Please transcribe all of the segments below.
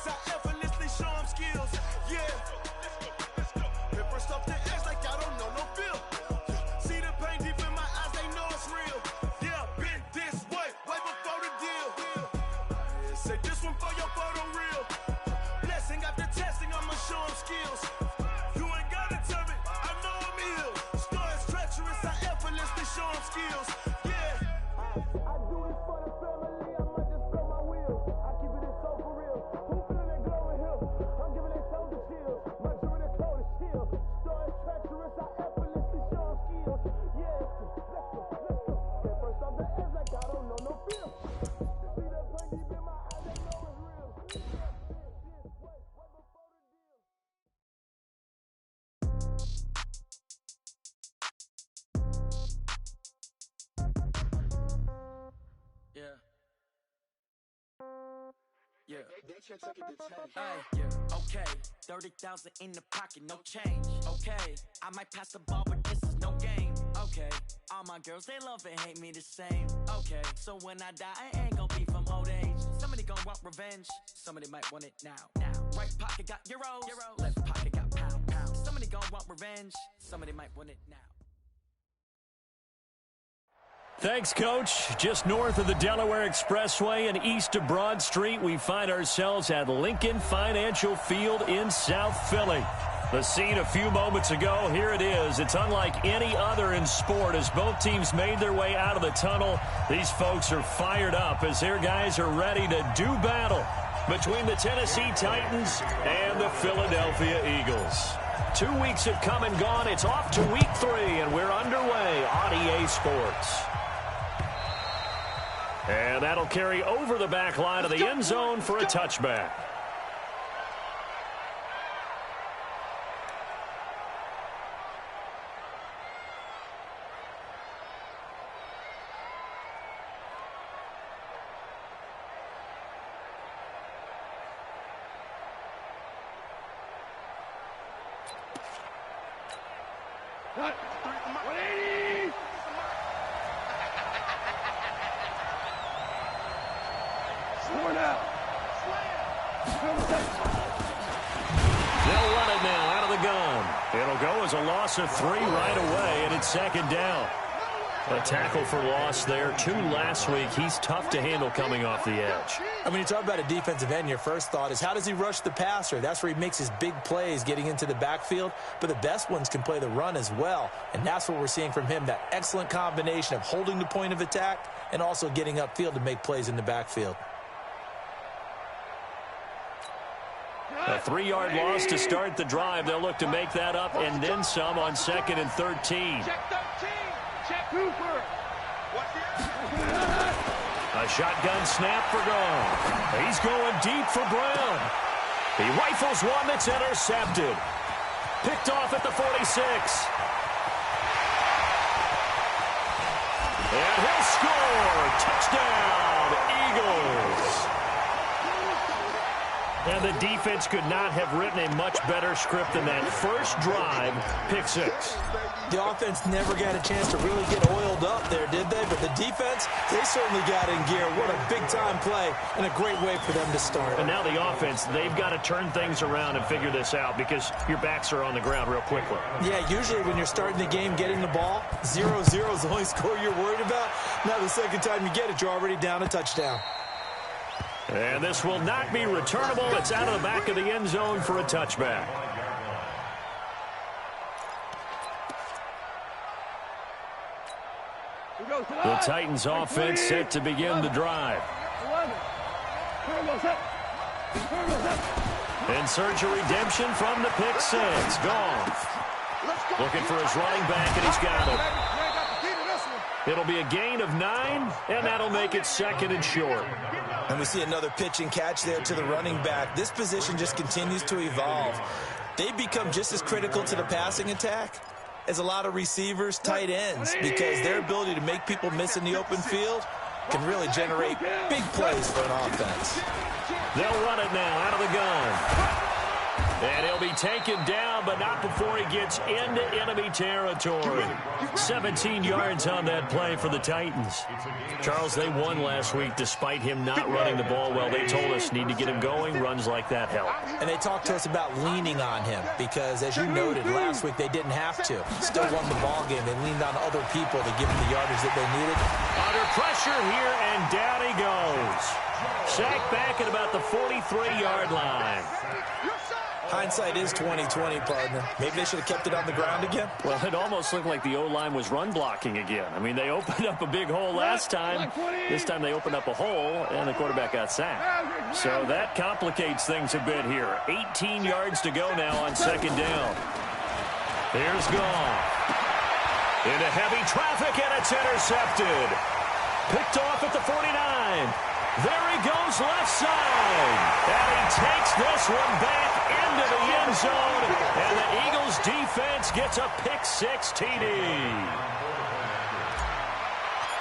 I effortlessly show them skills. Yeah. Pepper stuff the edge like I don't know no feel. See the pain deep in my eyes, they know it's real. Yeah, been this way before the deal. Say this one for your photo reel. Blessing after testing, I'ma show them skills. You ain't gotta tell me, I know I'm ill. Stories treacherous, I effortlessly show them skills. Yeah. I do this for the family, I might just throw my wheel. I keep it so for real. Who feeling that glowing hill? I'm giving it soldier chills. My jewelry the coldest chill. Stories treacherous, I effortlessly show them skills. Yeah. Let's go. Get first off the edge like I don't know no feel. See the pain deep in my eyes, they know it's real. Yeah. Yeah. Okay. 30,000 in the pocket, no change. Okay. I might pass the ball, but this is no game. Okay. All my girls, they love and hate me the same. Okay. So when I die, I ain't gonna be from old age. Somebody gonna want revenge. Somebody might want it now. Right pocket got euros. Left pocket got pound. Somebody gonna want revenge. Somebody might want it now. Thanks, Coach. Just north of the Delaware Expressway and east of Broad Street, we find ourselves at Lincoln Financial Field in South Philly. The scene a few moments ago, here it is. It's unlike any other in sport as both teams made their way out of the tunnel. These folks are fired up as their guys are ready to do battle between the Tennessee Titans and the Philadelphia Eagles. 2 weeks have come and gone. It's off to week 3, and we're underway on EA Sports. And that'll carry over the back line of the end zone for a touchback. A loss of 3 right away, and it's second down. A tackle for loss there. 2 last week. He's tough to handle coming off the edge. I mean, you talk about a defensive end, your first thought is how does he rush the passer? That's where he makes his big plays getting into the backfield, but the best ones can play the run as well, and that's what we're seeing from him, that excellent combination of holding the point of attack and also getting upfield to make plays in the backfield. A 3-yard loss to start the drive. They'll look to make that up and then some on 2nd and 13. Check Cooper. A shotgun snap for Gone. He's going deep for Brown. He rifles one that's intercepted. Picked off at the 46. And he'll score. Touchdown, Eagles. And the defense could not have written a much better script than that first drive, pick 6. The offense never got a chance to really get oiled up there, did they? But the defense, they certainly got in gear. What a big-time play and a great way for them to start. And now the offense, they've got to turn things around and figure this out because your backs are on the ground real quickly. Yeah, usually when you're starting the game getting the ball, 0-0 is the only score you're worried about. Now the second time you get it, you're already down a touchdown. And this will not be returnable. It's out of the back of the end zone for a touchback. The Titans offense set to begin the drive. In search of redemption from the pick 6. Gone. Looking for his running back, and he's got it. It'll be a gain of 9, and that'll make it 2nd and short. And we see another pitch and catch there to the running back. This position just continues to evolve. They become just as critical to the passing attack as a lot of receivers, tight ends, because their ability to make people miss in the open field can really generate big plays for an offense. They'll run it now out of the gun. And he'll be taken down, but not before he gets into enemy territory. 17 yards on that play for the Titans. Charles, they won last week despite him not running the ball well. They told us need to get him going. Runs like that help. And they talked to us about leaning on him because, as you noted, last week they didn't have to. Still won the ball game. They leaned on other people to give them the yardage that they needed. Under pressure here, and down he goes. Sacked back at about the 43-yard line. Hindsight is 20/20, partner. Maybe they should have kept it on the ground again. Well, it almost looked like the O-line was run blocking again. I mean, they opened up a big hole last time. This time they opened up a hole, and the quarterback got sacked. So that complicates things a bit here. 18 yards to go now on second down. Here's Goff. Into heavy traffic, and it's intercepted. Picked off at the 49. There he goes left side. And he takes this one back into the end zone. And the Eagles defense gets a pick-6 TD.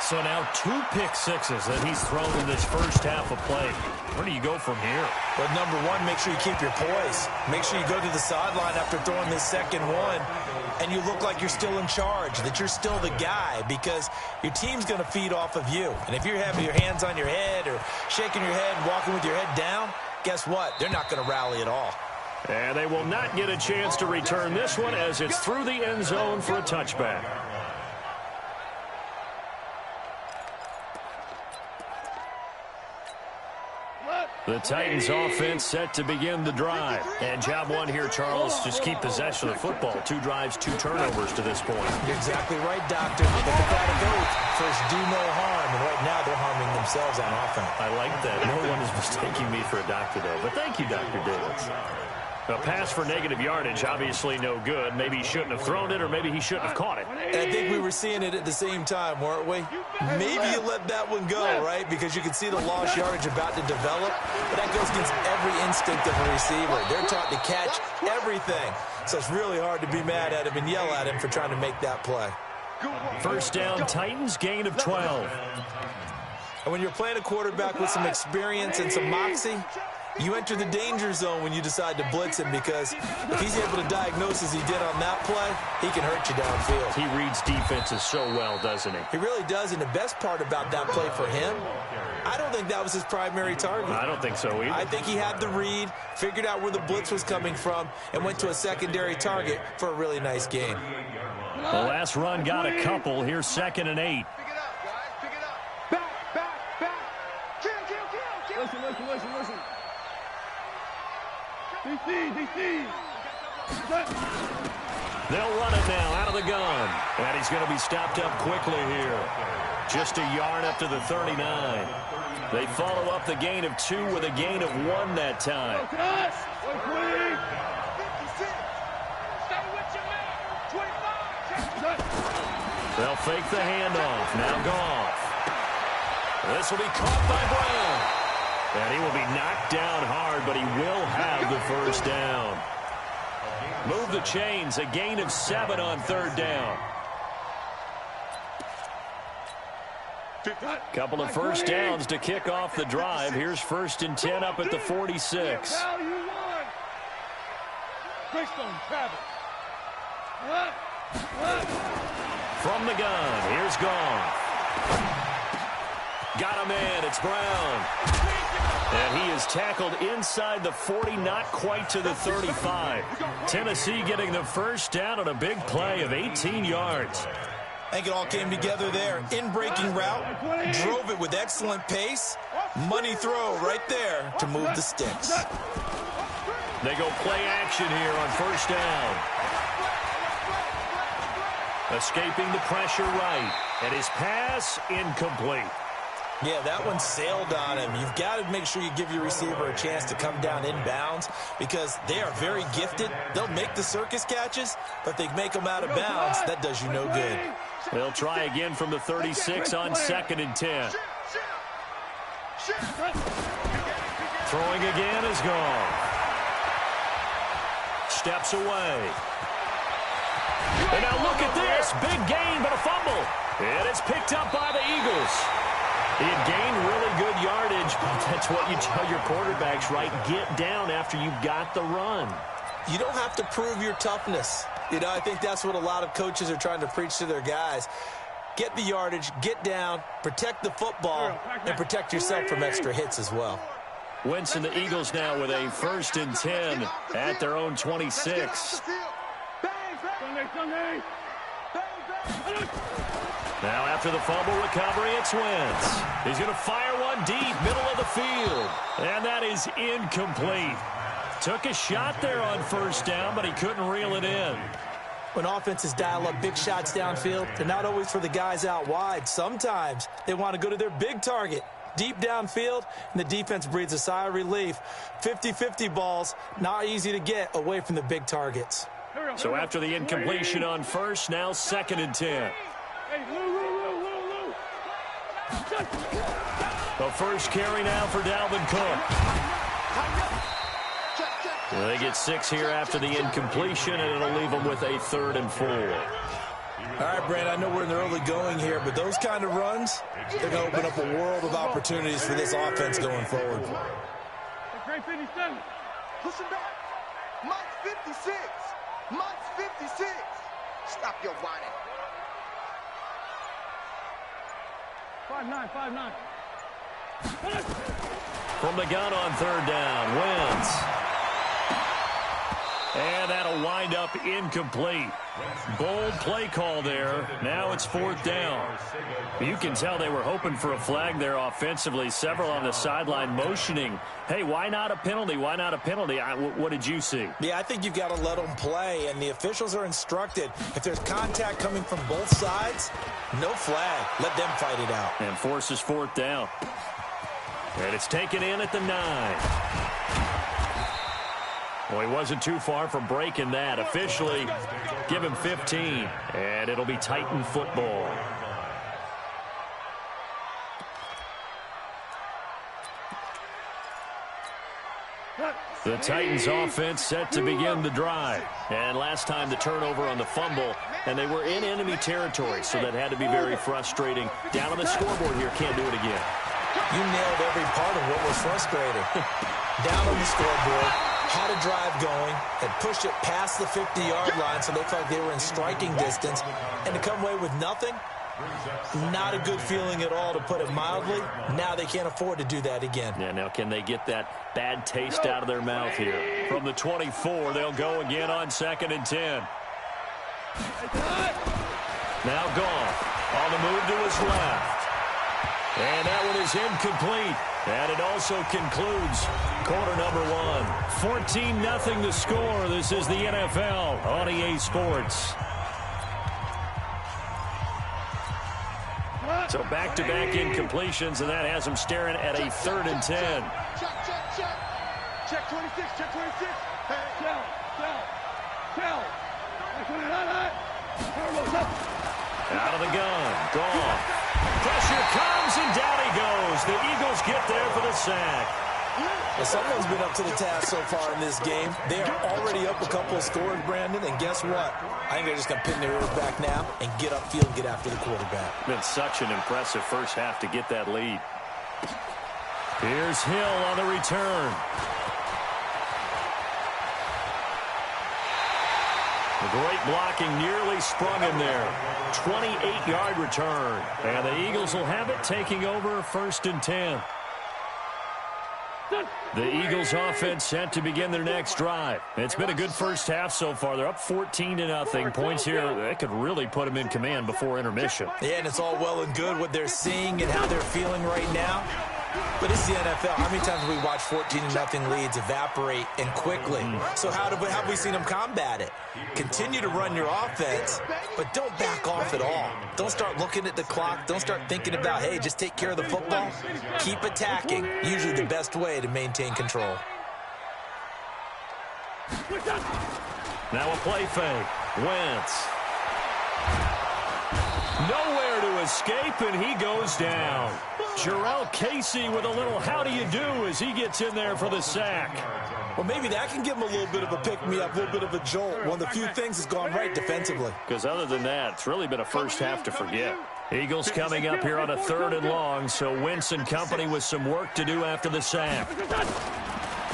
So now 2 pick-6s that he's thrown in this first half of play. Where do you go from here? Well, number one, make sure you keep your poise. Make sure you go to the sideline after throwing this second one, and you look like you're still in charge, that you're still the guy, because your team's going to feed off of you. And if you're having your hands on your head or shaking your head, walking with your head down, guess what? They're not going to rally at all. And they will not get a chance to return this one as it's through the end zone for a touchback. The Titans offense set to begin the drive. And job one here, Charles, just keep possession of the football. 2 drives, 2 turnovers to this point. You're exactly right, Doctor. But the Prophetic Oath, first do no harm. And right now they're harming themselves on offense. I like that. No one is mistaking me for a doctor, though. But thank you, Dr. Davis. A pass for negative yardage, obviously no good. Maybe he shouldn't have thrown it, or maybe he shouldn't have caught it. And I think we were seeing it at the same time, weren't we? Maybe you let that one go, right? Because you can see the lost yardage about to develop. But that goes against every instinct of a receiver. They're taught to catch everything. So it's really hard to be mad at him and yell at him for trying to make that play. First down, Titans, gain of 12. And when you're playing a quarterback with some experience and some moxie, you enter the danger zone when you decide to blitz him, because if he's able to diagnose as he did on that play, he can hurt you downfield. He reads defenses so well, doesn't he? He really does, and the best part about that play for him, I don't think that was his primary target. I don't think so either. I think he had the read, figured out where the blitz was coming from, and went to a secondary target for a really nice game. The last run got a couple. Here's 2nd and 8. Pick it up, guys. Pick it up. Back. Kill. Listen. DC. They'll run it now out of the gun. And he's going to be stopped up quickly here. Just a yard up to the 39. They follow up the gain of 2 with a gain of 1 that time. They'll fake the handoff. Now Goff. This will be caught by Brown. And he will be knocked down hard, but he will have the first down. Move the chains. A gain of 7 on 3rd down. Couple of first downs to kick off the drive. Here's 1st and 10 up at the 46. From the gun, here's Goff. Got him in. It's Brown. And he is tackled inside the 40, not quite to the 35. Tennessee getting the first down on a big play of 18 yards. I think it all came together there. In-breaking route, drove it with excellent pace. Money throw right there to move the sticks. They go play action here on 1st down. Escaping the pressure right. And his pass incomplete. Yeah, that one sailed on him. You've got to make sure you give your receiver a chance to come down inbounds, because they are very gifted. They'll make the circus catches, but if they make them out of bounds, that does you no good. They'll try again from the 36 on 2nd and 10. Throwing again is gone. Steps away. And now look at this. Big gain, but a fumble. And it's picked up by the Eagles. He had gained really good yardage, but that's what you tell your quarterbacks, right? Get down after you've got the run. You don't have to prove your toughness. You know, I think that's what a lot of coaches are trying to preach to their guys. Get the yardage, get down, protect the football, and protect yourself from extra hits as well. Wentz and the Eagles now with a 1st and 10 at their own 26. Now after the fumble recovery, it's Wentz. He's going to fire one deep, middle of the field. And that is incomplete. Took a shot there on 1st down, but he couldn't reel it in. When offenses dial up big shots downfield, they're not always for the guys out wide. Sometimes they want to go to their big target, deep downfield, and the defense breathes a sigh of relief. 50-50 balls, not easy to get away from the big targets. So after the incompletion on 1st, now 2nd and 10. The first carry now for Dalvin Cook. They get 6 here after the incompletion, and it'll leave them with a 3rd and 4. All right, Brad, I know we're in the early going here, but those kind of runs, they're going to open up a world of opportunities for this offense going forward. Pushing back. Mike's 56. Mike's 56. Stop your whining. 5-9. From the gun on 3rd down, Wentz. And that'll wind up incomplete. Bold play call there. Now it's 4th down. You can tell they were hoping for a flag there offensively. Several on the sideline motioning, hey, why not a penalty? Why not a penalty? What did you see? Yeah, I think you've got to let them play, and the officials are instructed. If there's contact coming from both sides, no flag. Let them fight it out. And forces 4th down. And it's taken in at the 9. Well, he wasn't too far from breaking that. Officially, give him 15, and it'll be Titan football. The Titans offense set to begin the drive. And last time the turnover on the fumble, and they were in enemy territory, so that had to be very frustrating. Down on the scoreboard here, can't do it again. You nailed every part of what was frustrating. Down on the scoreboard, had a drive going, had pushed it past the 50-yard line, so they felt like they were in striking distance, and to come away with nothing, not a good feeling at all, to put it mildly. Now they can't afford to do that again. Yeah, now can they get that bad taste out of their mouth here? From the 24, they'll go again on 2nd and 10. Now Goff on the move to his left. And that one is incomplete. And it also concludes quarter number 1. 14-0 the score. This is the NFL on EA Sports. So back-to-back incompletions, and that has them staring at a 3rd and 10. Check 26. Check 26. Hey, tell. Out of the gun. Goff. Pressure comes, and down he goes. The Eagles get there for the sack. Well, someone's been up to the task so far in this game. They are already up a couple of scores, Brandon, and guess what? I think they're just going to pin their ears back now and get upfield and get after the quarterback. Been such an impressive first half to get that lead. Here's Hill on the return. The great blocking nearly sprung him there. 28-yard return. And the Eagles will have it, taking over 1st and 10. The Eagles offense set to begin their next drive. It's been a good first half so far. They're up 14-0. Points here, that could really put them in command before intermission. Yeah, and it's all well and good what they're seeing and how they're feeling right now. But it's the NFL. How many times have we watched 14-0 leads evaporate and quickly? So how have we seen them combat it? Continue to run your offense, but don't back off at all. Don't start looking at the clock. Don't start thinking about, hey, just take care of the football. Keep attacking. Usually the best way to maintain control. Now a play fake. Wentz. Nowhere to escape, and he goes down. Jarrell Casey with a little how do you do as he gets in there for the sack. Well, maybe that can give him a little bit of a pick-me-up, a little bit of a jolt. One of the few things that's gone right defensively. Because other than that, it's really been a first half to forget. Eagles coming up here on a 3rd and long, so Wentz and company with some work to do after the sack.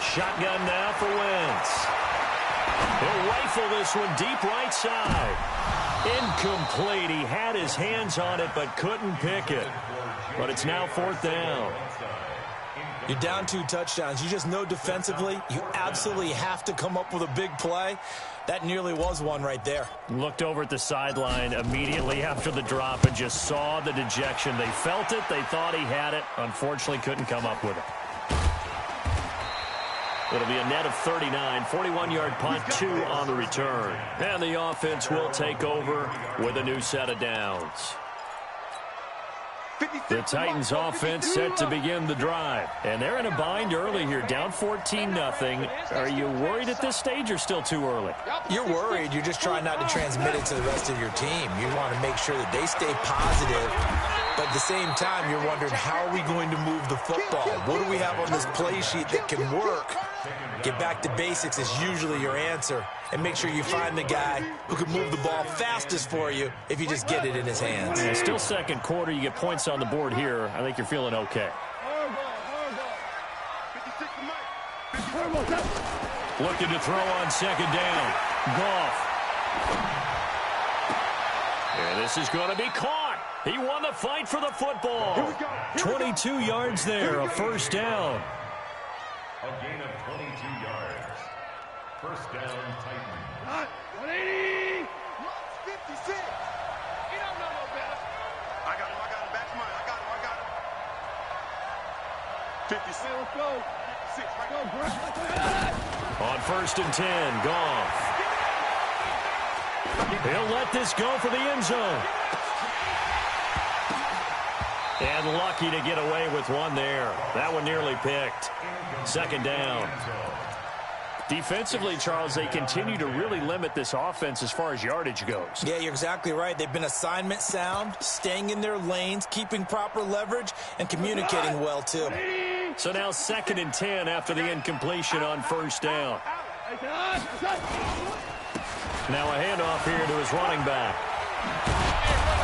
Shotgun now for Wentz. He'll rifle this one deep right side. Incomplete. He had his hands on it but couldn't pick it. But it's now 4th down. You're down 2 touchdowns. You just know defensively you absolutely have to come up with a big play. That nearly was one right there. Looked over at the sideline immediately after the drop and just saw the dejection. They felt it. They thought he had it. Unfortunately, couldn't come up with it. It'll be a net of 39, 41-yard punt, 2 on the return. And the offense will take over with a new set of downs. The Titans offense set to begin the drive. And they're in a bind early here, down 14-0. Are you worried at this stage or still too early? You're worried. You're just trying not to transmit it to the rest of your team. You want to make sure that they stay positive. But at the same time, you're wondering, how are we going to move the football? What do we have on this play sheet that can work? Get back to basics is usually your answer. And make sure you find the guy who can move the ball fastest for you if you just get it in his hands. Yeah, still second quarter. You get points on the board here. I think you're feeling okay. Looking to throw on 2nd down. Goff. And this is going to be caught. He won the fight for the football. 22 yards there, a 1st down. A gain of 22 yards. 1st down, Titans. 180. 56. He don't know no better. I got him. Back to mine. I got him. 56. Hey, let's go. 56. Right. Go, Brett. On 1st and 10, Goff. He'll let this go for the end zone. And lucky to get away with one there. That one nearly picked. 2nd down. Defensively, Charles, they continue to really limit this offense as far as yardage goes. Yeah, you're exactly right. They've been assignment sound, staying in their lanes, keeping proper leverage, and communicating well, too. So now 2nd and 10 after the incompletion on 1st down. Now a handoff here to his running back.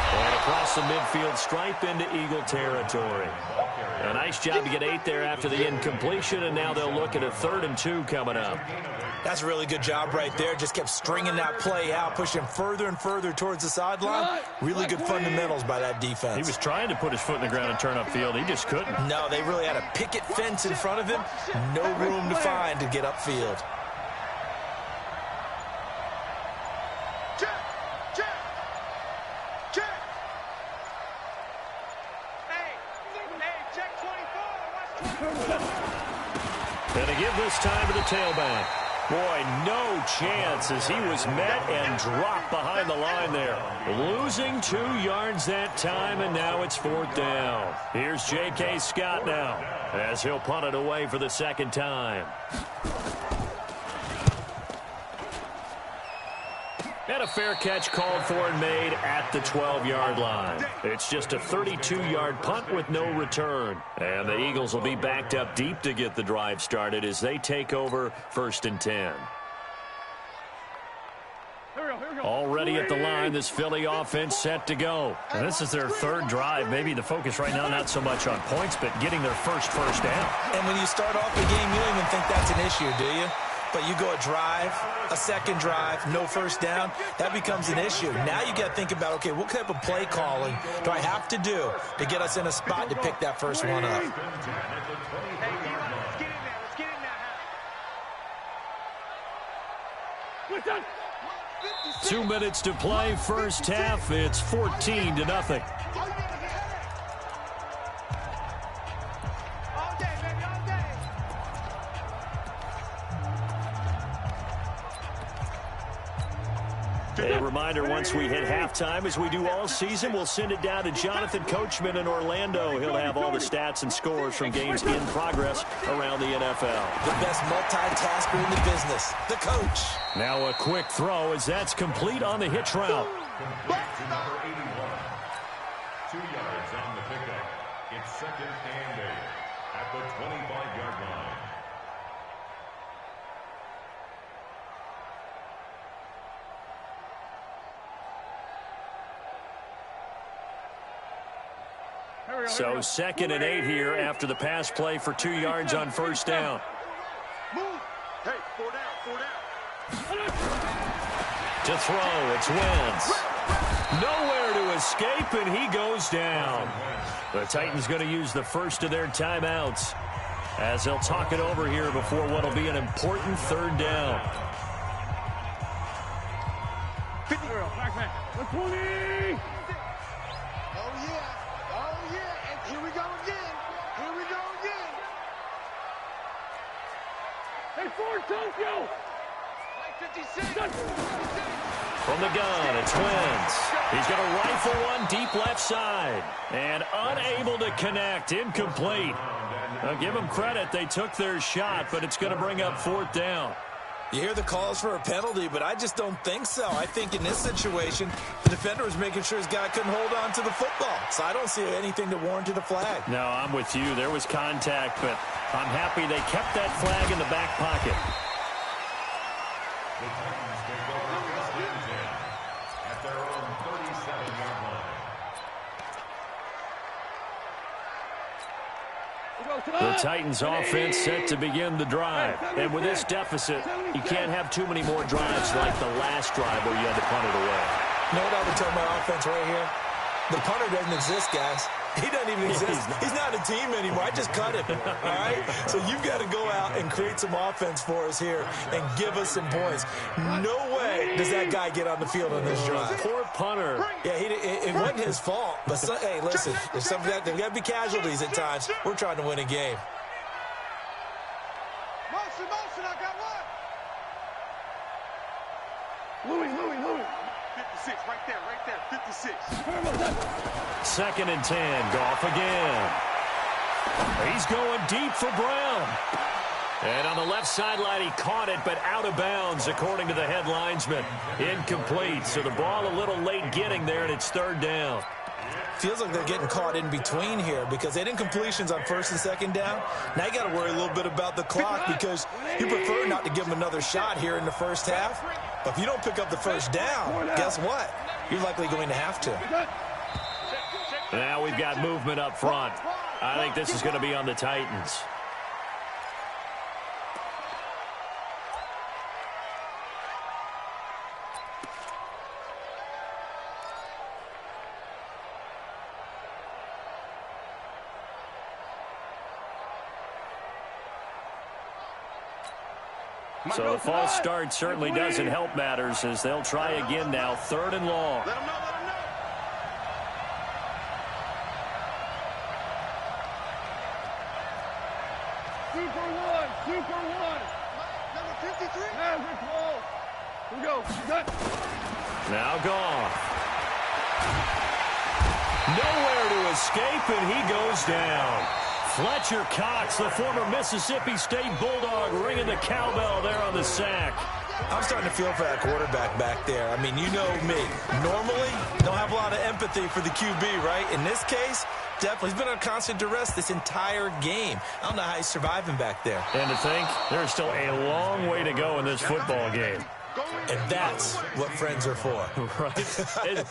And across the midfield stripe into Eagle territory. A nice job to get 8 there after the incompletion, and now they'll look at a 3rd and 2 coming up. That's a really good job right there. Just kept stringing that play out, pushing further and further towards the sideline. Really good fundamentals by that defense. He was trying to put his foot in the ground and turn upfield. He just couldn't. No, they really had a picket fence in front of him. No room to find to get upfield. And to give this time to the tailback. Boy, no chance as he was met and dropped behind the line there. Losing 2 yards that time, and now it's 4th down. Here's J.K. Scott now as he'll punt it away for the 2nd time. And a fair catch called for and made at the 12-yard line. It's just a 32-yard punt with no return. And the Eagles will be backed up deep to get the drive started as they take over 1st and 10. Already at the line, this Philly offense set to go. And this is their 3rd drive. Maybe the focus right now not so much on points, but getting their first down. And when you start off the game, you don't even think that's an issue, do you? But you go a drive, a 2nd drive, no 1st down, that becomes an issue. Now you got to think about, okay, what type of play calling do I have to do to get us in a spot to pick that first one up? Let's get in there. 2 minutes to play, first half. It's 14-0. A reminder, once we hit halftime, as we do all season, we'll send it down to Jonathan Coachman in Orlando. He'll have all the stats and scores from games in progress around the NFL. The best multitasker in the business, the coach. Now a quick throw as that's complete on the hitch route. Number 81. 2 yards on the pickup. It's 2nd and 8 at the 25-yard line. So 2nd and 8 here after the pass play for 2 yards on 1st down. Move. Hey, 4 down. To throw, it's Wentz. Nowhere to escape, and he goes down. The Titans going to use the first of their timeouts as they'll talk it over here before what will be an important third down. 50 girl, back. 120. Oh, yeah. And here we go again. Hey, Ford, Tokyo. 56. From the gun, it's Wentz. He's going to rifle one deep left side. And unable to connect, incomplete. I'll give them credit. They took their shot, but it's going to bring up fourth down. You hear the calls for a penalty, but I just don't think so. I think in this situation, the defender was making sure his guy couldn't hold on to the football. So I don't see anything to warrant a flag. No, I'm with you. There was contact, but I'm happy they kept that flag in the back pocket. The Titans take over first and 10 at their own 37-yard line. The Titans offense set to begin the drive. And with this deficit, you can't have too many more drives like the last drive where you had to punt it away. You know what I would tell my offense right here? The punter doesn't exist, guys. He doesn't even exist. He's not a team anymore. I just cut him, all right? So you've got to go out and create some offense for us here and give us some points. No way does that guy get on the field on this drive. Poor punter. Yeah, it wasn't his fault. But, hey, listen, there's got to be casualties at times. We're trying to win a game. Motion, I got one. Louis. 56, right there, 56. Second and 10, Goff again. He's going deep for Brown. And on the left sideline, he caught it, but out of bounds, according to the head linesman. Incomplete, so the ball a little late getting there, and it's third down. Feels like they're getting caught in between here because they did incompletions on first and second down. Now you got to worry a little bit about the clock because you prefer not to give them another shot here in the first half. But if you don't pick up the first down, guess what? You're likely going to have to. Now we've got movement up front. I think this is going to be on the Titans. So the false start certainly doesn't help matters as they'll try again now, third and long. Let him know. Super one. Number 53. Maverick ball. Here we go. Now gone. Nowhere to escape, and he goes down. Fletcher Cox, the former Mississippi State Bulldog, ringing the cowbell there on the sack. I'm starting to feel for that quarterback back there. I mean, you know me. Normally, don't have a lot of empathy for the QB, right? In this case, definitely. He's been on constant duress this entire game. I don't know how he's surviving back there. And to think, there's still a long way to go in this football game. And that's what friends are for. Right?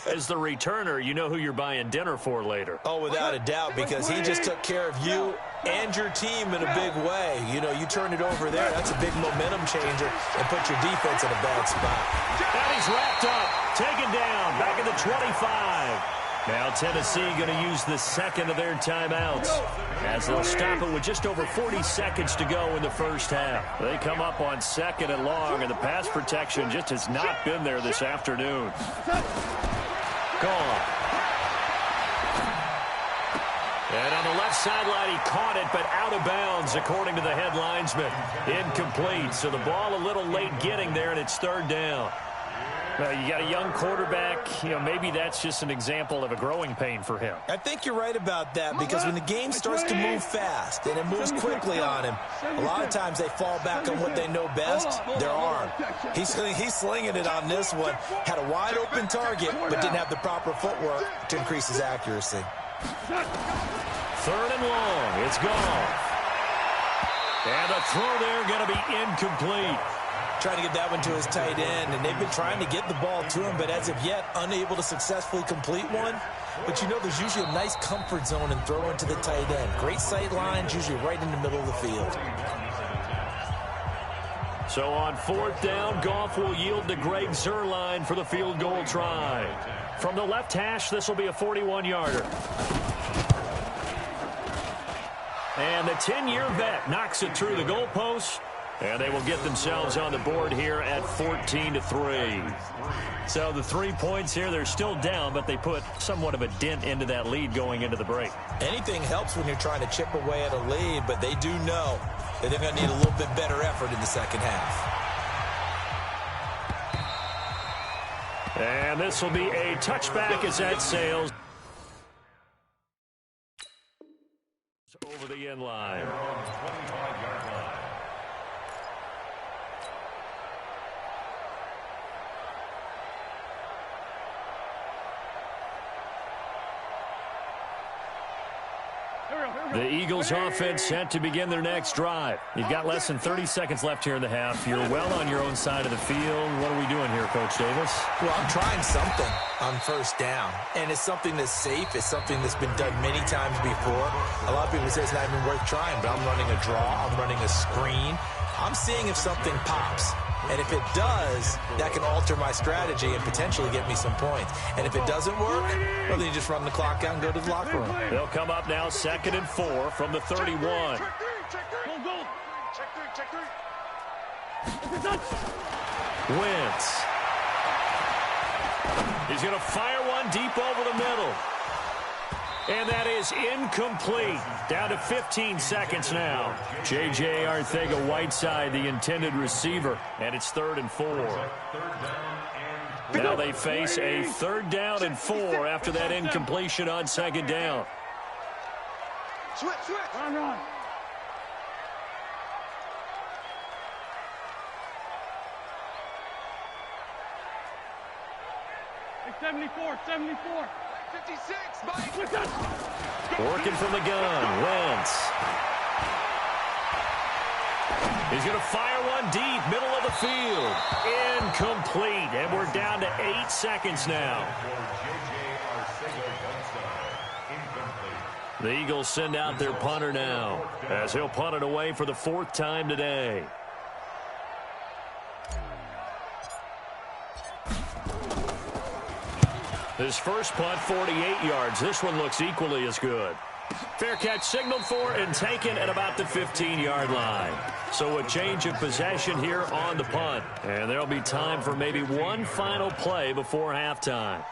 As the returner, you know who you're buying dinner for later. Oh, without a doubt, because he just took care of you and your team in a big way. You know, you turn it over there, that's a big momentum changer and put your defense in a bad spot. And he's wrapped up, taken down, back at the 25. Now Tennessee going to use the second of their timeouts as they'll stop it with just over 40 seconds to go in the first half. They come up on second and long, and the pass protection just has not been there this afternoon. Gone. And on the left sideline, he caught it, but out of bounds, according to the head linesman. Incomplete, so the ball a little late getting there, and it's third down. Well, you got a young quarterback, maybe that's just an example of a growing pain for him. I think you're right about that because when the game starts to move fast and it moves quickly on him, a lot of times they fall back on what they know best, their arm. He's slinging it on this one. Had a wide open target but didn't have the proper footwork to increase his accuracy. Third and long. It's gone. And the throw there going to be incomplete. Trying to get that one to his tight end, and they've been trying to get the ball to him, but as of yet, unable to successfully complete one. But there's usually a nice comfort zone in throwing to the tight end. Great sight lines, usually right in the middle of the field. So on 4th down, Goff will yield to Greg Zuerlein for the field goal try. From the left hash, this will be a 41-yarder. And the 10-year vet knocks it through the goalpost, and they will get themselves on the board here at 14-3. So the 3 points here, they're still down, but they put somewhat of a dent into that lead going into the break. Anything helps when you're trying to chip away at a lead, but they do know that they're going to need a little bit better effort in the second half. And this will be a touchback as that sails over the end line. The Eagles offense set to begin their next drive. You've got less than 30 seconds left here in the half. You're well on your own side of the field. What are we doing here, Coach Davis? Well, I'm trying something on first down, and it's something that's safe. It's something that's been done many times before. A lot of people say it's not even worth trying, but I'm running a draw. I'm running a screen. I'm seeing if something pops. And if it does, that can alter my strategy and potentially get me some points. And if it doesn't work, well, then you just run the clock out and go to the locker room. They'll come up now 2nd and 4 from the 31. Wentz. He's going to fire one deep over the middle. And that is incomplete. Down to 15 seconds now. J.J. Arcega-Whiteside, the intended receiver. And it's 3rd and 4. Now they face a 3rd down and 4 after that incompletion on 2nd down. Switch. Run. 74. 56, Mike. Working from the gun, Wentz. He's going to fire one deep, middle of the field. Incomplete, and we're down to 8 seconds now. The Eagles send out their punter now, as he'll punt it away for the 4th time today. His first punt, 48 yards. This one looks equally as good. Fair catch signaled for and taken at about the 15-yard line. So a change of possession here on the punt. And there'll be time for maybe one final play before halftime.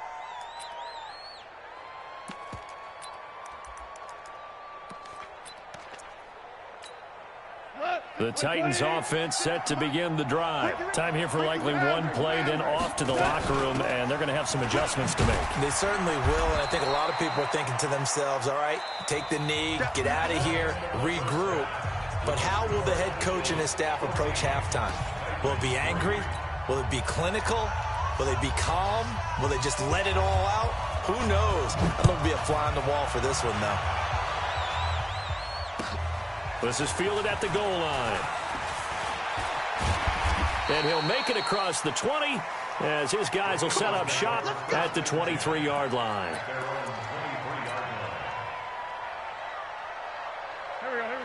The Titans offense set to begin the drive. Time here for likely one play, then off to the locker room, and they're going to have some adjustments to make. They certainly will, and I think a lot of people are thinking to themselves, all right, take the knee, get out of here, regroup. But how will the head coach and his staff approach halftime? Will it be angry? Will it be clinical? Will they be calm? Will they just let it all out? Who knows? I'm going to be a fly on the wall for this one, though. This is fielded at the goal line. And he'll make it across the 20 as his guys will set up shop at the 23-yard line.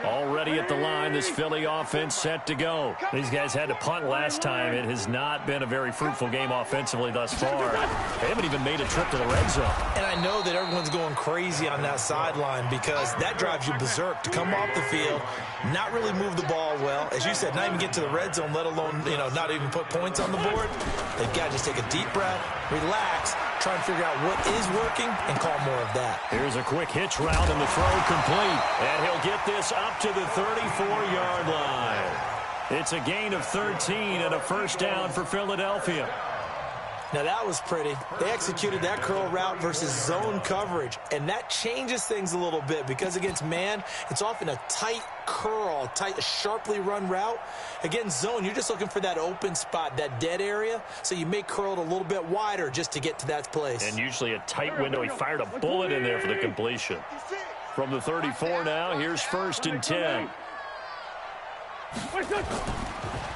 Already at the line, this Philly offense set to go. These guys had to punt last time. It has not been a very fruitful game offensively thus far. They haven't even made a trip to the red zone. And I know that everyone's going crazy on that sideline because that drives you berserk to come off the field, not really move the ball well. As you said, not even get to the red zone, let alone, not even put points on the board. They've got to just take a deep breath, relax, try and figure out what is working and call more of that. Here's a quick hitch route and the throw complete. And he'll get this up to the 34-yard line. It's a gain of 13 and a first down for Philadelphia. Now that was pretty. They executed that curl route versus zone coverage, and that changes things a little bit because against man, it's often a tight curl, a sharply run route. Against zone, you're just looking for that open spot, that dead area, so you may curl it a little bit wider just to get to that place. And usually a tight window. He fired a bullet in there for the completion. From the 34 now, here's 1st and 10.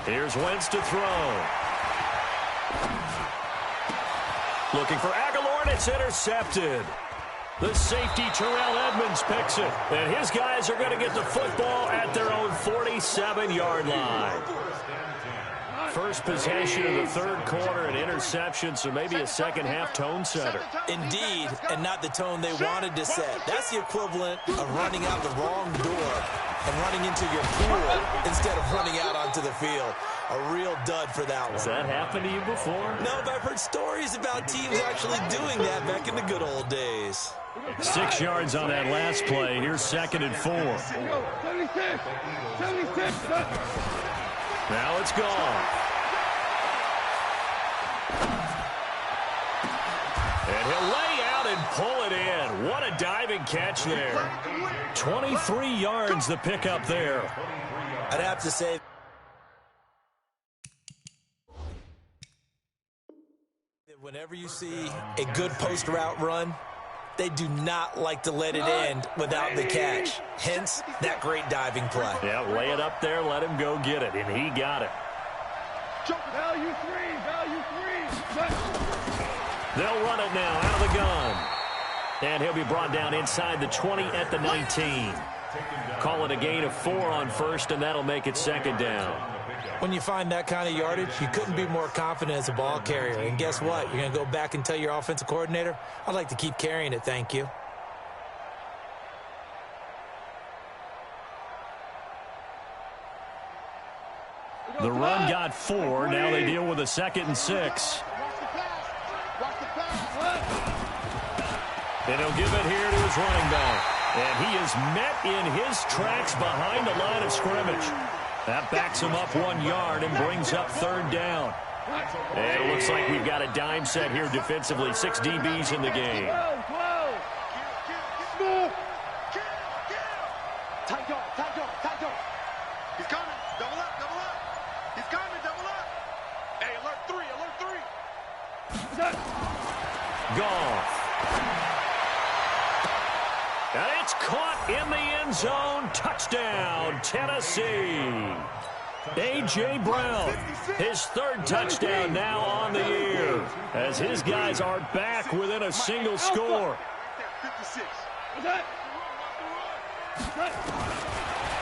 Here's Wentz to throw. Looking for Aguilar, and it's intercepted. The safety, Terrell Edmonds, picks it. And his guys are going to get the football at their own 47-yard line. first possession of the third quarter, an interception, so maybe a second-half tone setter. Indeed, and not the tone they wanted to set. That's the equivalent of running out the wrong door and running into your pool instead of running out onto the field. A real dud for that one. Has that happened to you before? No, but I've heard stories about teams actually doing that back in the good old days. 6 yards on that last play. Here's 2nd and 4. 76. 76. Now it's gone. And he'll lay out and pull it in. What a diving catch there. 23 yards the pickup there. I'd have to say, that whenever you see a good post route run, they do not like to let it end without the catch. Hence, that great diving play. Yeah, lay it up there, let him go get it, and he got it. Value three. They'll run it now out of the gun. And he'll be brought down inside the 20 at the 19. Call it a gain of 4 on first, and that'll make it 2nd down. When you find that kind of yardage, you couldn't be more confident as a ball carrier. And guess what? You're going to go back and tell your offensive coordinator, I'd like to keep carrying it, thank you. The run got 4. Now they deal with a 2nd and 6. And he'll give it here to his running back. And he is met in his tracks behind the line of scrimmage. That backs him up 1 yard and brings up 3rd down. And it looks like we've got a dime set here defensively. 6 DBs in the game. Tight go. He's coming. Double up. He's coming. Double up. Hey, alert 3. Goff. And it's caught in the end zone. Touchdown, Tennessee. A.J. Brown, his 3rd touchdown now on the year, as his guys are back within a single score. 56.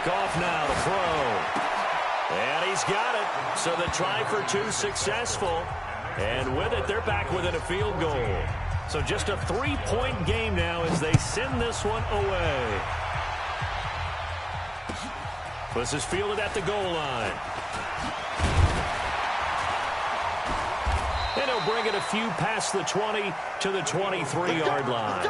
Goff now to throw. And he's got it. So the try for 2 successful. And with it, they're back within a field goal. So just a 3-point game now as they send this one away. This is fielded at the goal line. And he'll bring it a few past the 20 to the 23-yard line.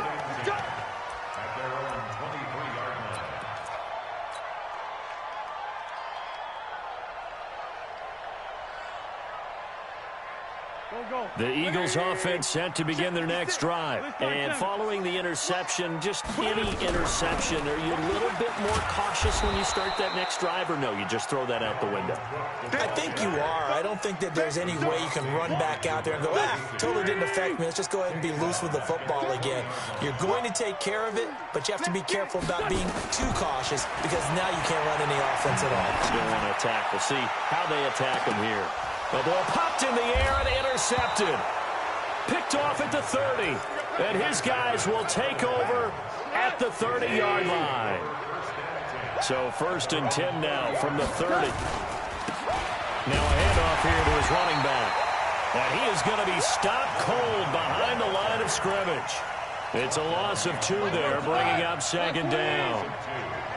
The Eagles offense set to begin their next drive. And following the interception, just any interception, are you a little bit more cautious when you start that next drive, or no, you just throw that out the window? I think you are. I don't think that there's any way you can run back out there and go, totally didn't affect me. Let's just go ahead and be loose with the football again. You're going to take care of it, but you have to be careful about being too cautious because now you can't run any offense at all. Still want to attack. We'll see how they attack him here. The ball popped in the air and intercepted. Picked off at the 30. And his guys will take over at the 30-yard line. So 1st and 10 now from the 30. Now a handoff here to his running back. And he is going to be stopped cold behind the line of scrimmage. It's a loss of 2 there, bringing up 2nd down.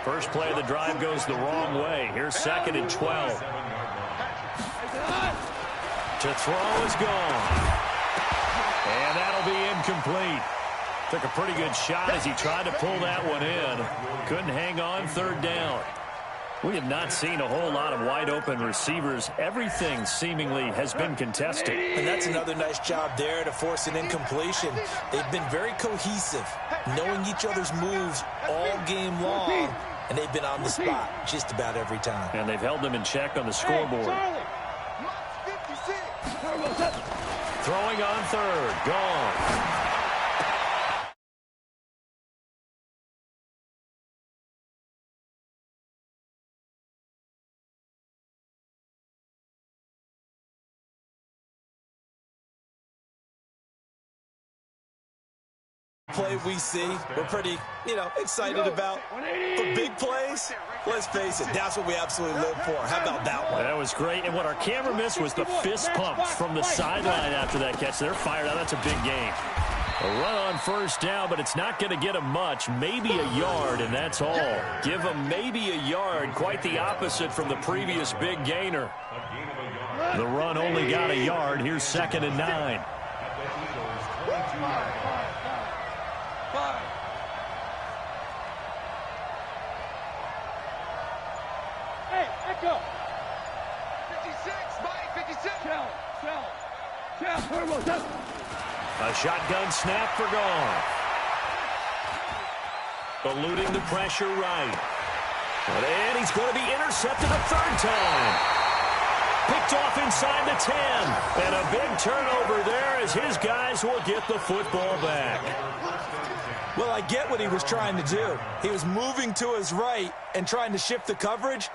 First play of the drive goes the wrong way. Here's 2nd and 12. To throw is gone. And that'll be incomplete. Took a pretty good shot as he tried to pull that one in. Couldn't hang on, 3rd down. We have not seen a whole lot of wide-open receivers. Everything seemingly has been contested. And that's another nice job there to force an incompletion. They've been very cohesive, knowing each other's moves all game long, and they've been on the spot just about every time. And they've held them in check on the scoreboard. Throwing on 3rd. Gone. play we see, we're pretty, excited about. But big plays, let's face it, that's what we absolutely live for. How about that one? That was great. And what our camera missed was the fist pumps from the sideline after that catch. They're fired out. That's a big game. A run on first down, but it's not going to get him much. Maybe a yard, and that's all. Give him maybe a yard. Quite the opposite from the previous big gainer. The run only got a yard. Here's 2nd and 9. Hey, echo. 56, Mike, 56. Tell. A shotgun snap for Gone. Eluding the pressure right. And he's going to be intercepted a third time. Picked off inside the 10. And a big turnover there as his guys will get the football back. Well, I get what he was trying to do. He was moving to his right and trying to shift the coverage,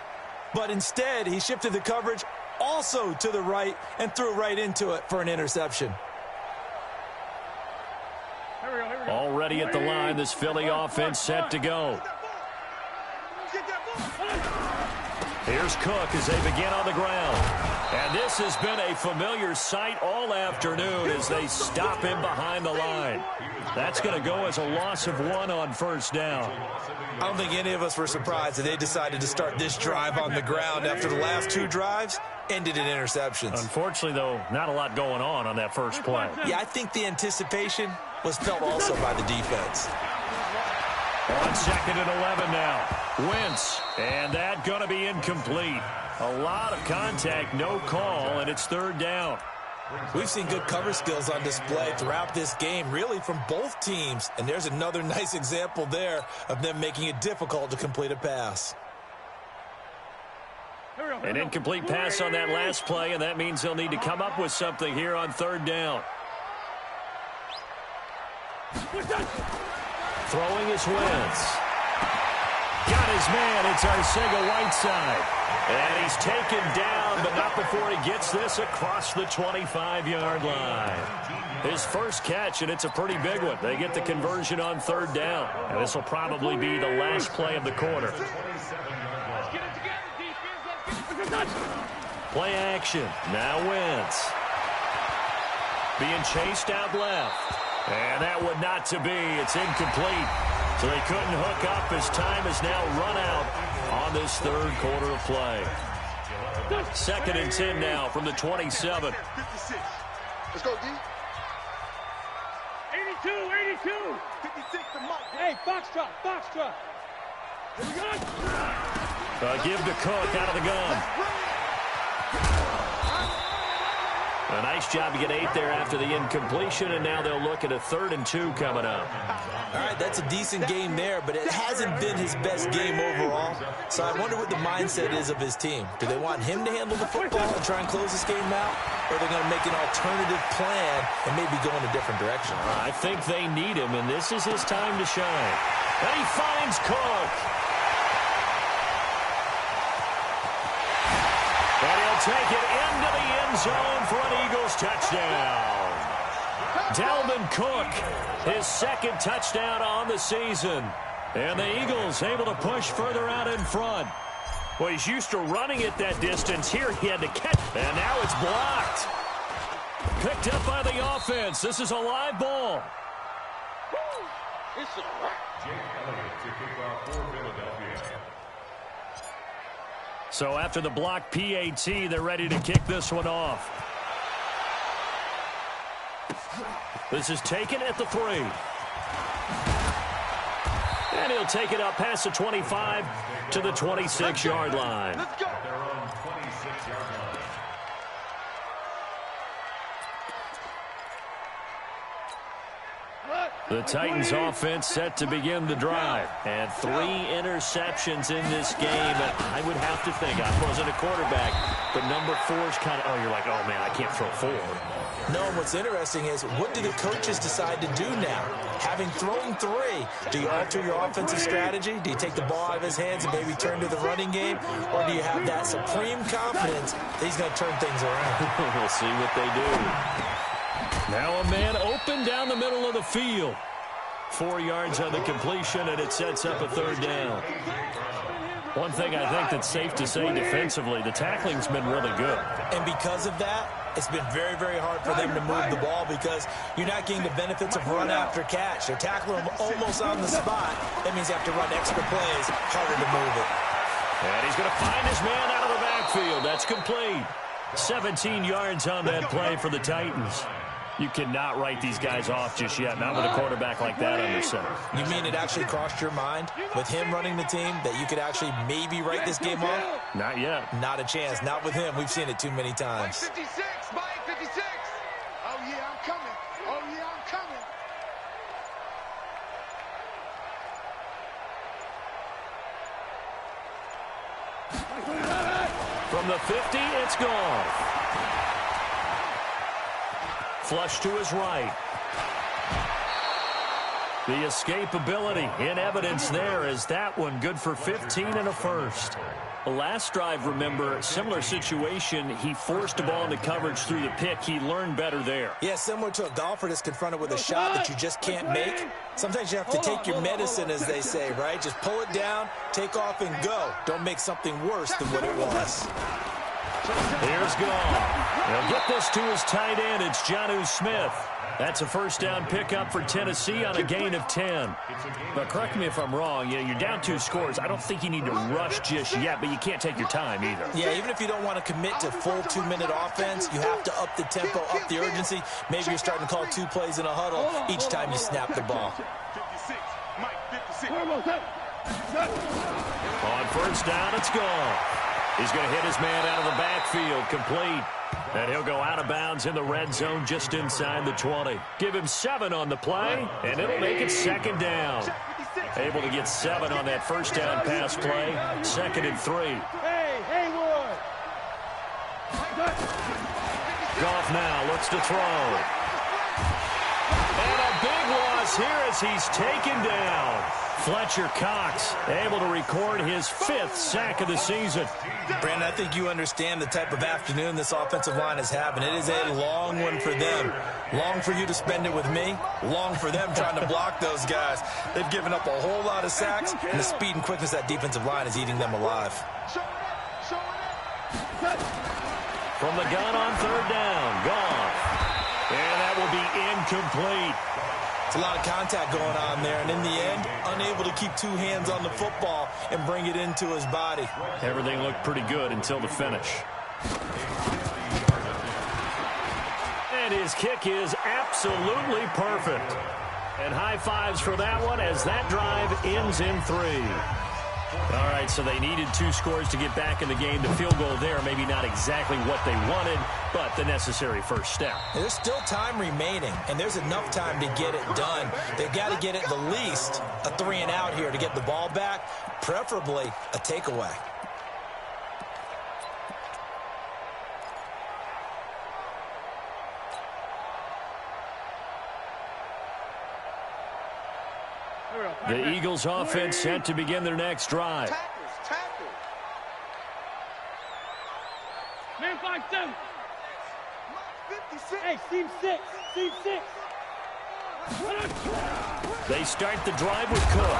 but instead he shifted the coverage also to the right and threw right into it for an interception. Already at the line, this Philly offense set to go. Here's Cook as they begin on the ground. And this has been a familiar sight all afternoon as they stop him behind the line. That's going to go as a loss of 1 on first down. I don't think any of us were surprised that they decided to start this drive on the ground after the last 2 drives ended in interceptions. Unfortunately, though, not a lot going on that first play. Yeah, I think the anticipation was felt also by the defense. On 2nd and 11 now. Wentz, and that going to be incomplete. A lot of contact, no call, and it's 3rd down. We've seen good cover skills on display throughout this game, really from both teams. And there's another nice example there of them making it difficult to complete a pass. An incomplete pass on that last play, and that means they'll need to come up with something here on 3rd down. Throwing is Wentz. Got his man. It's Arcega-Whiteside. And he's taken down, but not before he gets this across the 25-yard line. His first catch, and it's a pretty big one. They get the conversion on 3rd down. And this will probably be the last play of the quarter. Play action. Now Wentz. Being chased out left. And that would not to be. It's incomplete. So they couldn't hook up as time has now run out on this 3rd quarter of play. 2nd and 10 now from the 27. 56. Let's go, D. 82. 56 to Mike. Hey, Foxtrot. Here we go. Give to Cook out of the gun. A nice job to get 8 there after the incompletion, and now they'll look at a 3rd and 2 coming up. All right, that's a decent game there, but it hasn't been his best game overall. So I wonder what the mindset is of his team. Do they want him to handle the football and try and close this game out? Or are they going to make an alternative plan and maybe go in a different direction? I think they need him, and this is his time to shine. And he finds Cook. And he'll take it into the end zone for an Eagles touchdown. Dalvin Cook, his 2nd touchdown on the season. And the Eagles able to push further out in front. Well, he's used to running it that distance. Here he had to catch, and now it's blocked. Picked up by the offense. This is a live ball. It's a wrap. Jake Elliott to kick off for Philadelphia. So after the block PAT, they're ready to kick this one off. This is taken at the 3. And he'll take it up past the 25 to the 26-yard line. Let's go. Their own 26-yard line. The Titans offense set to begin the drive. And 3 interceptions in this game. And I would have to think, I wasn't a quarterback, but number 4 is kind of, oh, you're like, oh, man, I can't throw 4. No, and what's interesting is, what do the coaches decide to do now? Having thrown 3, do you alter your offensive strategy? Do you take the ball out of his hands and maybe turn to the running game? Or do you have that supreme confidence that he's going to turn things around? We'll see what they do. Now a man open down the middle of the field. 4 yards on the completion, and it sets up a 3rd down. One thing I think that's safe to say defensively, the tackling's been really good. And because of that, it's been very, very hard for them to move the ball because you're not getting the benefits of run after catch. They're tackling them almost on the spot. That means you have to run extra plays, harder to move it. And he's going to find his man out of the backfield. That's complete. 17 yards on that play for the Titans. You cannot write these guys off just yet, not with a quarterback like that under center. You mean it actually crossed your mind with him running the team that you could actually maybe write this game off? Not yet. Not a chance. Not with him. We've seen it too many times. 56, Mike 56. Oh, yeah, I'm coming. Oh, yeah, I'm coming. From the 50, it's gone. Flush to his right. The escapability in evidence there is that one good for 15 and a first. The last drive, remember, similar situation. He forced the ball into coverage through the pick. He learned better there. Yeah, similar to a golfer that's confronted with a shot that you just can't make. Sometimes you have to take your medicine, as they say, right? Just pull it down, take off, and go. Don't make something worse than what it was. Here's Gone. He'll get this to his tight end. It's Jonnu Smith. That's a first down pickup for Tennessee on a gain of 10. But correct me if I'm wrong. You're down 2 scores. I don't think you need to rush just yet, but you can't take your time either. Yeah, even if you don't want to commit to full 2-minute offense, you have to up the tempo, up the urgency. Maybe you're starting to call 2 plays in a huddle each time you snap the ball. 56, Mike 56. On first down, it's Gone. He's going to hit his man out of the backfield, complete. And he'll go out of bounds in the red zone just inside the 20. Give him 7 on the play, and it'll make it 2nd down. Able to get 7 on that first down pass play. 2nd and 3. Hey, Haywood. Goff now looks to throw. And a big loss here as he's taken down. Fletcher Cox able to record his 5th sack of the season. Brandon, I think you understand the type of afternoon this offensive line is having. It is a long one for them. Long for you to spend it with me. Long for them trying to block those guys. They've given up a whole lot of sacks, and the speed and quickness of that defensive line is eating them alive. From the gun on 3rd down, Gone. And that will be incomplete. It's a lot of contact going on there, and in the end, unable to keep 2 hands on the football and bring it into his body. Everything looked pretty good until the finish. And his kick is absolutely perfect. And high fives for that one as that drive ends in 3. All right, so they needed 2 scores to get back in the game. The field goal there, maybe not exactly what they wanted, but the necessary first step. There's still time remaining, and there's enough time to get it done. They've got to get it the least a 3 and out here to get the ball back, preferably a takeaway. The Eagles offense set to begin their next drive. Tackles. Man 5-7. 56. Hey, team 6. Team 6. They start the drive with Cook.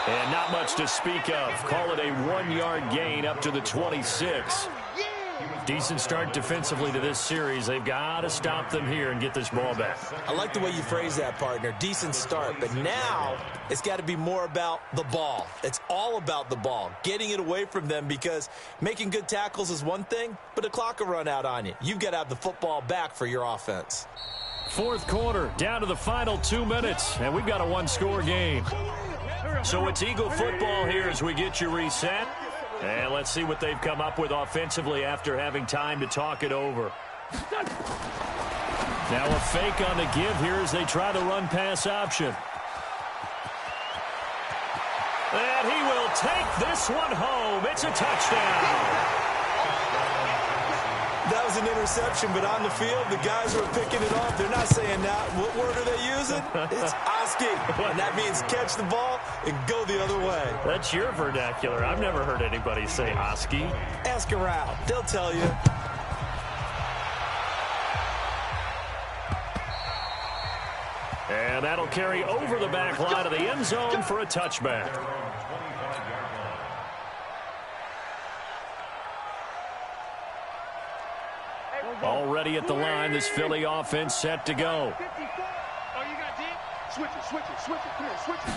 And not much to speak of. Call it a 1-yard gain up to the 26. Decent start defensively to this series. They've got to stop them here and get this ball back. I like the way you phrase that, partner. Decent start, but now it's got to be more about the ball. It's all about the ball, getting it away from them, because making good tackles is one thing, but the clock will run out on you. You've got to have the football back for your offense. 4th quarter, down to the final 2 minutes, and we've got a 1-score game. So it's Eagle football here as we get you reset. And let's see what they've come up with offensively after having time to talk it over. Now a fake on the give here as they try the run-pass option. And he will take this one home. It's a touchdown. That was an interception, but on the field, the guys who are picking it off, they're not saying that. What word are they using? It's Oski, and that means catch the ball and go the other way. That's your vernacular. I've never heard anybody say Oski. Ask around. They'll tell you. And that'll carry over the back line of the end zone for a touchback. Already at the line, this Philly offense set to go. Switch it, switch it, switch it. Come here, switch it.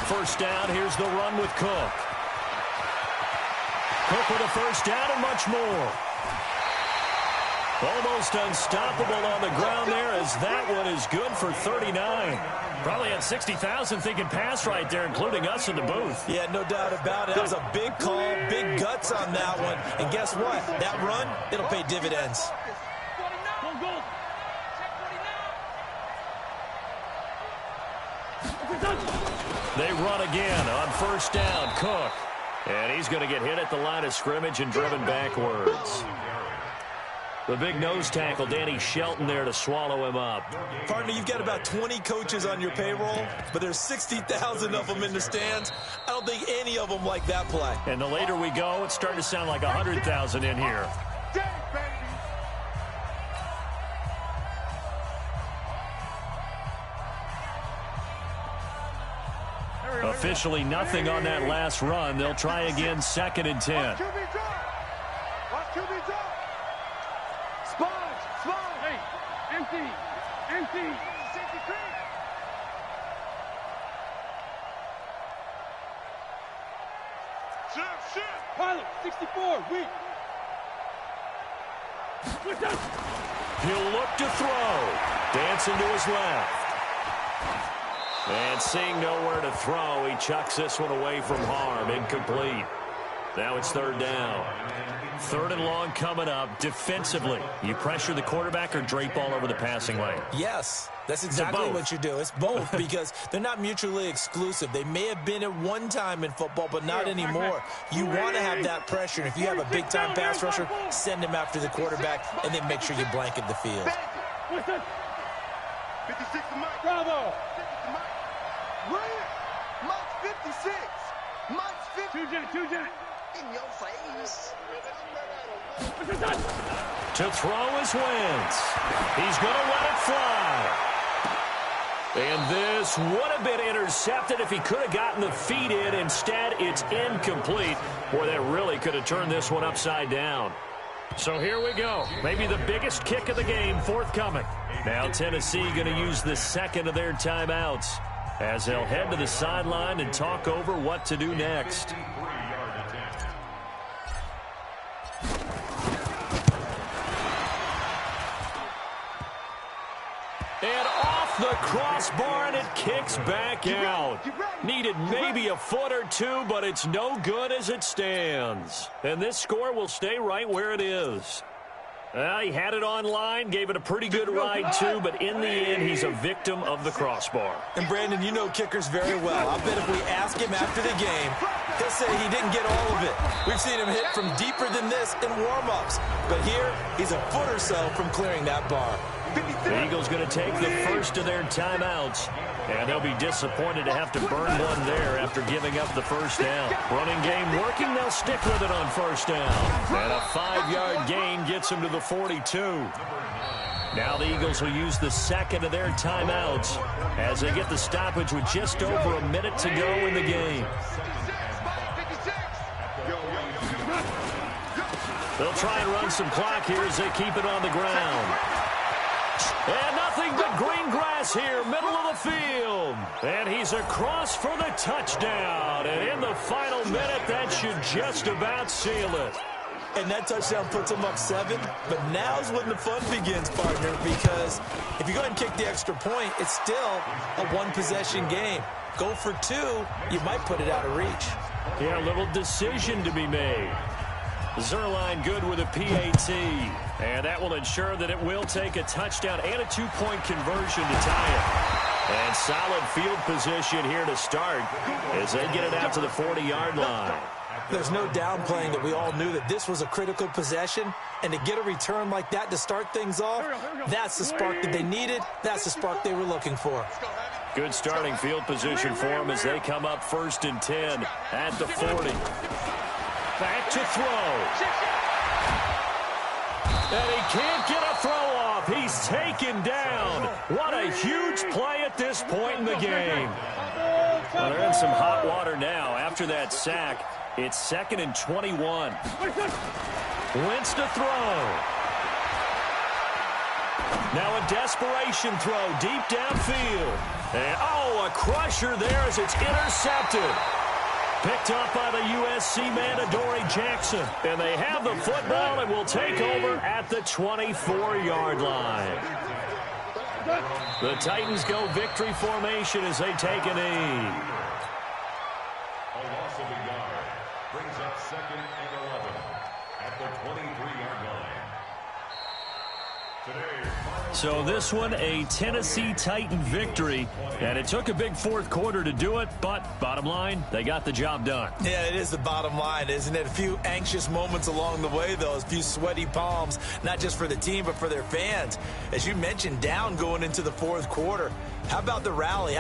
First down, here's the run with Cook. Cook with a first down and much more. Almost unstoppable on the ground there, as that one is good for 39. Probably had 60,000 thinking pass right there, including us in the booth. Yeah, no doubt about it. That was a big call, big guts on that one. And guess what? That run, it'll pay dividends. They run again on first down, Cook. And he's going to get hit at the line of scrimmage and driven backwards. The big nose tackle, Danny Shelton, there to swallow him up. Partner, you've got about 20 coaches on your payroll, but there's 60,000 of them in the stands. I don't think any of them like that play. And the later we go, it's starting to sound like 100,000 in here. Officially nothing on that last run. They'll try again, 2nd and 10. Watch QB drop. Sponge. Hey, empty. Safety cream. Shift. Pilot, 64, weak. He'll look to throw. Dancing to his left. And seeing nowhere to throw, he chucks this one away from harm. Incomplete. Now it's 3rd down. 3rd and long coming up. Defensively, you pressure the quarterback or drape all over the passing lane? Yes, that's exactly what you do. It's both because they're not mutually exclusive. They may have been at one time in football, but not anymore. You want to have that pressure. And if you have a big-time pass rusher, send him after the quarterback and then make sure you blanket the field. 56 to Mike. Bravo. Mike's 56. Mike's 50. Two jet. In your face. To throw is Wentz. He's going to let it fly. And this would have been intercepted if he could have gotten the feet in. Instead, it's incomplete. Boy, that really could have turned this one upside down. So here we go. Maybe the biggest kick of the game forthcoming. Now Tennessee going to use the 2nd of their timeouts as they'll head to the sideline and talk over what to do next. And off the crossbar, and it kicks back out. Needed maybe a foot or two, but it's no good as it stands. And this score will stay right where it is. He had it online, gave it a pretty good ride too, but in the end, he's a victim of the crossbar. And Brandon, you know kickers very well. I bet if we ask him after the game, he'll say he didn't get all of it. We've seen him hit from deeper than this in warm-ups. But here, he's a foot or so from clearing that bar. The Eagles going to take the first of their timeouts, and they'll be disappointed to have to burn one there after giving up the first down. Running game working, they'll stick with it on first down. And a 5-yard gain gets them to the 42. Now the Eagles will use the 2nd of their timeouts as they get the stoppage with just over a minute to go in the game. They'll try and run some clock here as they keep it on the ground. And nothing but green grass here, middle of the field. And he's across for the touchdown. And in the final minute, that should just about seal it. And that touchdown puts them up 7. But now's when the fun begins, partner, because if you go ahead and kick the extra point, it's still a one-possession game. Go for 2, you might put it out of reach. Yeah, a little decision to be made. Zerline good with a PAT. And that will ensure that it will take a touchdown and a 2-point conversion to tie it. And solid field position here to start as they get it out to the 40-yard line. There's no downplaying that we all knew that this was a critical possession. And to get a return like that to start things off, that's the spark that they needed. That's the spark they were looking for. Good starting field position for them as they come up 1st and 10 at the 40. Back to throw. And he can't get a throw off He's taken down. What a huge play at this point in the game. Well, they're in some hot water now. After that sack, it's 2nd and 21. Wentz to throw. Now a desperation throw deep downfield. And, oh, a crusher there as it's intercepted. Picked up by the USC man, Adoree Jackson. And they have the football and will take over at the 24-yard line. The Titans go victory formation as they take a knee. A loss of a yard brings up 2nd and 11 at the 23-yard line. So this one, a Tennessee Titan victory, and it took a big fourth quarter to do it, but bottom line, they got the job done. Yeah, it is the bottom line, isn't it? A few anxious moments along the way, though, a few sweaty palms, not just for the team, but for their fans. As you mentioned, down going into the fourth quarter. How about the rally?